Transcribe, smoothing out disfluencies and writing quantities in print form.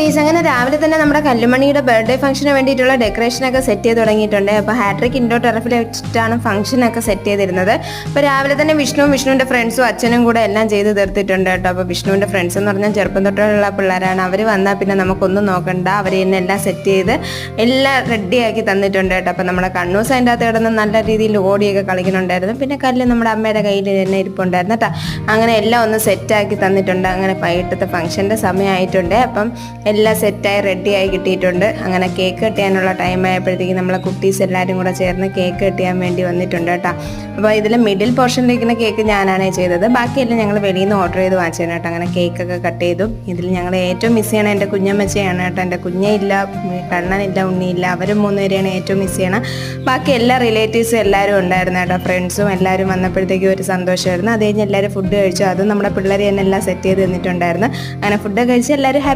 കുട്ടീസ്, അങ്ങനെ രാവിലെ തന്നെ നമ്മുടെ കല്ലുമണിയുടെ ബർത്ത്ഡേ ഫംഗ്ഷന് വേണ്ടിയിട്ടുള്ള ഡെക്കറേഷനൊക്കെ സെറ്റ് ചെയ്ത് തുടങ്ങിയിട്ടുണ്ട്. അപ്പോൾ ഹാട്രിക് ഇൻഡോർ ടെറഫിൽ വെച്ചിട്ടാണ് ഫംഗ്ഷനൊക്കെ സെറ്റ് ചെയ്തിരുന്നത്. അപ്പോൾ രാവിലെ തന്നെ വിഷ്ണുവിൻ്റെ ഫ്രണ്ട്സും അച്ഛനും കൂടെ എല്ലാം ചെയ്ത് തീർത്തിട്ടുണ്ട് കേട്ടോ. അപ്പോൾ വിഷ്ണുവിൻ്റെ ഫ്രണ്ട്സ് എന്ന് പറഞ്ഞാൽ ചെറുപ്പം തൊട്ടുള്ള പിള്ളേരാണ്. അവർ വന്നാൽ പിന്നെ നമുക്കൊന്നും നോക്കണ്ട, അവർ തന്നെ എല്ലാം സെറ്റ് ചെയ്ത് എല്ലാം റെഡിയാക്കി തന്നിട്ടുണ്ട് കേട്ടോ. അപ്പോൾ നമ്മുടെ കണ്ണൂസ് അതിൻ്റെ അകത്ത് കിടന്ന് നല്ല രീതിയിൽ ഓടിയൊക്കെ കളിക്കുന്നുണ്ടായിരുന്നു. പിന്നെ കല്ല് നമ്മുടെ അമ്മയുടെ കയ്യിൽ തന്നെ ഇരിപ്പുണ്ടായിരുന്നു കേട്ടോ. അങ്ങനെ എല്ലാം ഒന്ന് സെറ്റാക്കി തന്നിട്ടുണ്ട്. അങ്ങനെ വൈകിട്ടത്തെ ഫംഗ്ഷൻ്റെ സമയമായിട്ടുണ്ട്. അപ്പം എല്ലാം സെറ്റായി റെഡിയായി കിട്ടിയിട്ടുണ്ട്. അങ്ങനെ കേക്ക് കെട്ടിയാനുള്ള ടൈം ആയപ്പോഴത്തേക്കും നമ്മളെ കുട്ടീസ് എല്ലാവരും കൂടെ ചേർന്ന് കേക്ക് കെട്ടിയാൻ വേണ്ടി വന്നിട്ടുണ്ട് കേട്ടോ. അപ്പോൾ ഇതിൽ മിഡിൽ പോർഷനിലിരിക്കുന്ന കേക്ക് ഞാനാണ് ചെയ്തത്. ബാക്കിയെല്ലാം ഞങ്ങൾ വെളിയിൽ നിന്ന് ഓർഡർ ചെയ്ത് വാങ്ങിച്ചതാണ് കേട്ടോ. അങ്ങനെ കേക്കൊക്കെ കട്ട് ചെയ്തു. ഇതിൽ ഞങ്ങൾ ഏറ്റവും മിസ് ചെയ്യണം എൻ്റെ കുഞ്ഞമ്മച്ചയാണ് കേട്ടോ. എൻ്റെ കുഞ്ഞയില്ല, കണ്ണനില്ല, ഉണ്ണിയില്ല, അവരും 3 പേരെയാണ് ഏറ്റവും മിസ് ചെയ്യണം. ബാക്കി എല്ലാ റിലേറ്റീവ്സും എല്ലാവരും ഉണ്ടായിരുന്നു കേട്ടോ. ഫ്രണ്ട്സും എല്ലാവരും വന്നപ്പോഴത്തേക്കും ഒരു സന്തോഷമായിരുന്നു. അത് കഴിഞ്ഞ് എല്ലാവരും ഫുഡ് കഴിച്ചു. അതും നമ്മുടെ പിള്ളേർ തന്നെ എല്ലാം സെറ്റ് ചെയ്ത് തന്നിട്ടുണ്ടായിരുന്നു. അങ്ങനെ ഫുഡ് കഴിച്ച് എല്ലാവരും ഹാപ്പി